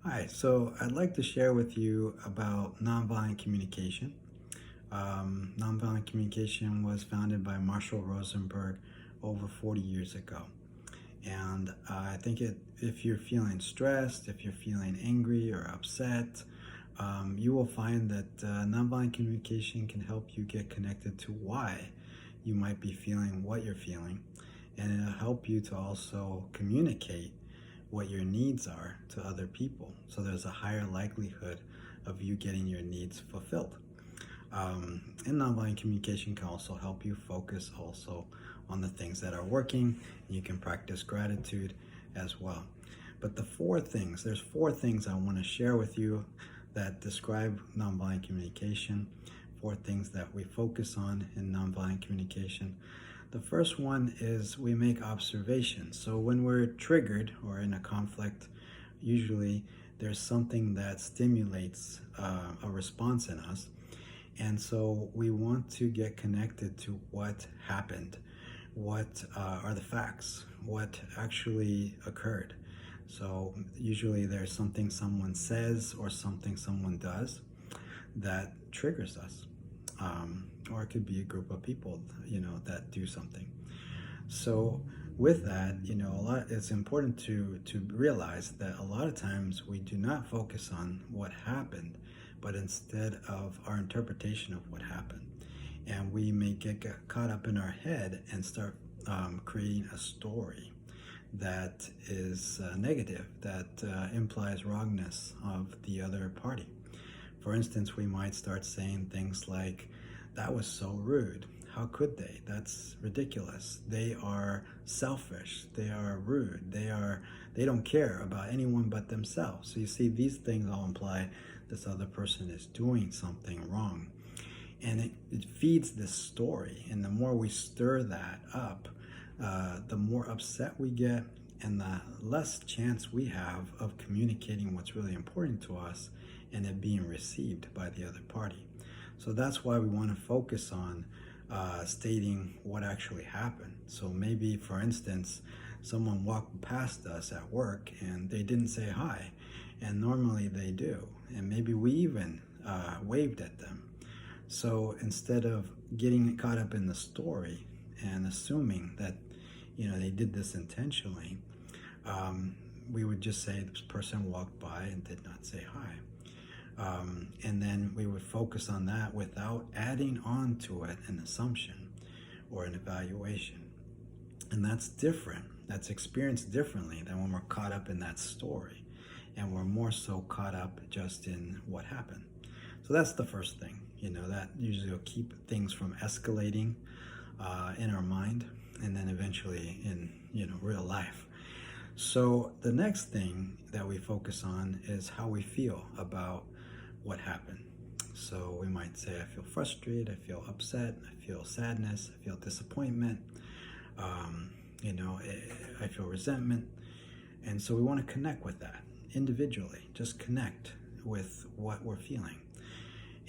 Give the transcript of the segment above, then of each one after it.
Hi, so I'd like to share with you about nonviolent communication. Nonviolent communication was founded by Marshall Rosenberg over 40 years ago. And I think if you're feeling stressed, if you're feeling angry or upset, you will find that nonviolent communication can help you get connected to why you might be feeling what you're feeling. And it'll help you to also communicate what your needs are to other people. So there's a higher likelihood of you getting your needs fulfilled. And nonviolent communication can also help you focus also on the things that are working. You can practice gratitude as well. But there's four things I want to share with you that describe nonviolent communication, four things that we focus on in nonviolent communication. The first one is we make observations. So when we're triggered or in a conflict, usually there's something that stimulates a response in us. And so we want to get connected to what happened, what are the facts, what actually occurred. So usually there's something someone says or something someone does that triggers us. Or it could be a group of people, that do something. So with that, it's important to realize that a lot of times we do not focus on what happened, but instead of our interpretation of what happened. And we may get caught up in our head and start creating a story that is negative, that implies wrongness of the other party. For instance, we might start saying things like, "That was so rude. How could they? That's ridiculous. They are selfish. They are rude. They don't care about anyone but themselves." So you see, these things all imply this other person is doing something wrong. And it feeds this story. And the more we stir that up, the more upset we get and the less chance we have of communicating what's really important to us and it being received by the other party. So that's why we want to focus on stating what actually happened. So maybe, for instance, someone walked past us at work and they didn't say hi, and normally they do. And maybe we even waved at them. So instead of getting caught up in the story and assuming that they did this intentionally, we would just say this person walked by and did not say hi. And then we would focus on that without adding on to it an assumption or an evaluation. And that's different. That's experienced differently than when we're caught up in that story and we're more so caught up just in what happened. So that's the first thing, that usually will keep things from escalating in our mind and then eventually in, real life. So the next thing that we focus on is how we feel about what happened. So we might say, I feel frustrated, I feel upset, I feel sadness, I feel disappointment, I feel resentment. And so we want to connect with that individually, just connect with what we're feeling.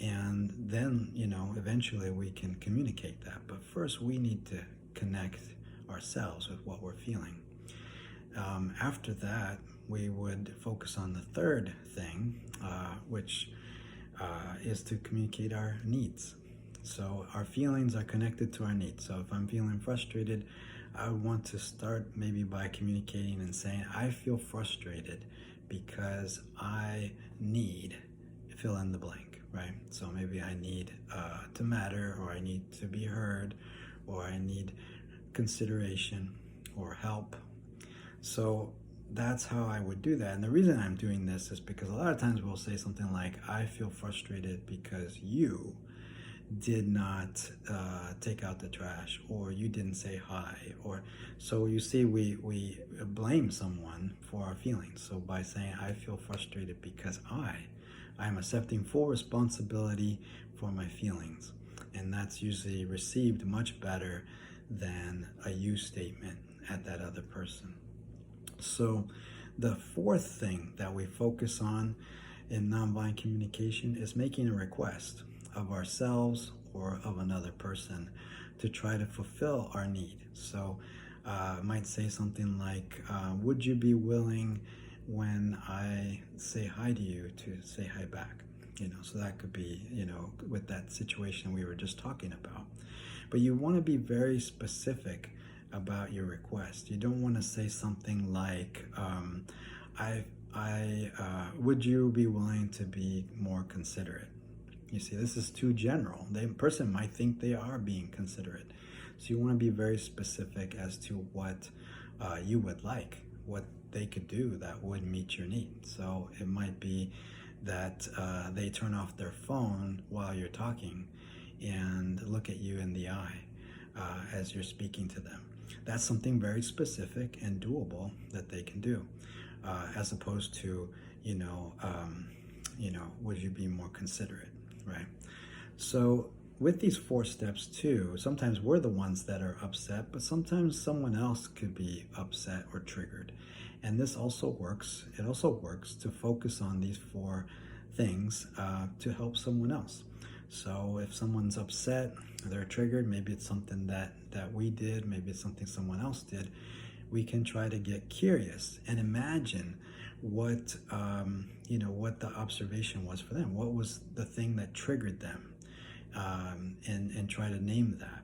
And then, eventually we can communicate that. But first we need to connect ourselves with what we're feeling. After that, we would focus on the third thing, which is to communicate our needs. So our feelings are connected to our needs. So if I'm feeling frustrated, I would want to start maybe by communicating and saying, I feel frustrated because I need fill in the blank, right? So maybe I need to matter, or I need to be heard, or I need consideration or help. So that's how I would do that. And the reason I'm doing this is because a lot of times we'll say something like, I feel frustrated because you did not take out the trash, or you didn't say hi, or so you see we blame someone for our feelings. So by saying I feel frustrated because I'm accepting full responsibility for my feelings, and that's usually received much better than a you statement at that other person. So the fourth thing that we focus on in nonviolent communication is making a request of ourselves or of another person to try to fulfill our need. So I might say something like, would you be willing when I say hi to you to say hi back. So that could be, with that situation we were just talking about. But you want to be very specific about your request. You don't want to say something like, would you be willing to be more considerate? You see, this is too general. The person might think they are being considerate. So you want to be very specific as to what you would like, what they could do that would meet your need. So it might be that they turn off their phone while you're talking and look at you in the eye as you're speaking to them. That's something very specific and doable that they can do, as opposed to, would you be more considerate, right? So with these 4 steps too, sometimes we're the ones that are upset, but sometimes someone else could be upset or triggered. And this also works. It also works to focus on these 4 things to help someone else. So if someone's upset, they're triggered, maybe it's something that we did, maybe it's something someone else did, we can try to get curious and imagine what what the observation was for them. What was the thing that triggered them, and try to name that.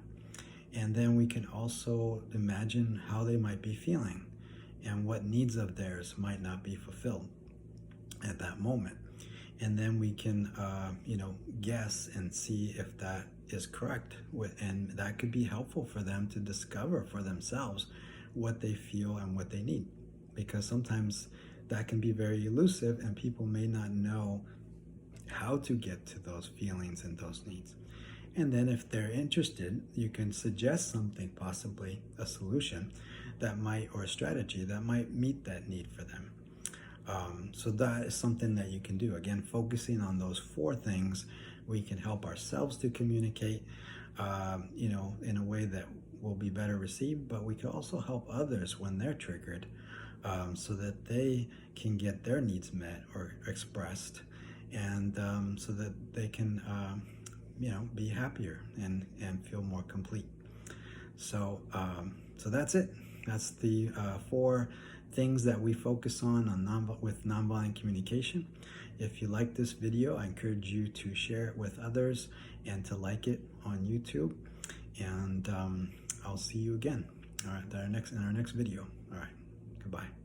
And then we can also imagine how they might be feeling and what needs of theirs might not be fulfilled at that moment. And then we can guess and see if that is correct, and that could be helpful for them to discover for themselves what they feel and what they need, because sometimes that can be very elusive and people may not know how to get to those feelings and those needs. And then if they're interested, you can suggest something, possibly a solution that might, or a strategy that might meet that need for them. So that is something that you can do. Again, focusing on those 4 things, we can help ourselves to communicate, in a way that will be better received, but we can also help others when they're triggered, so that they can get their needs met or expressed, and so that they can, be happier and feel more complete. So that's it. That's the 4 things that we focus on with nonviolent communication. If you like this video, I encourage you to share it with others and to like it on YouTube. And I'll see you again. All right, in our next video. All right, goodbye.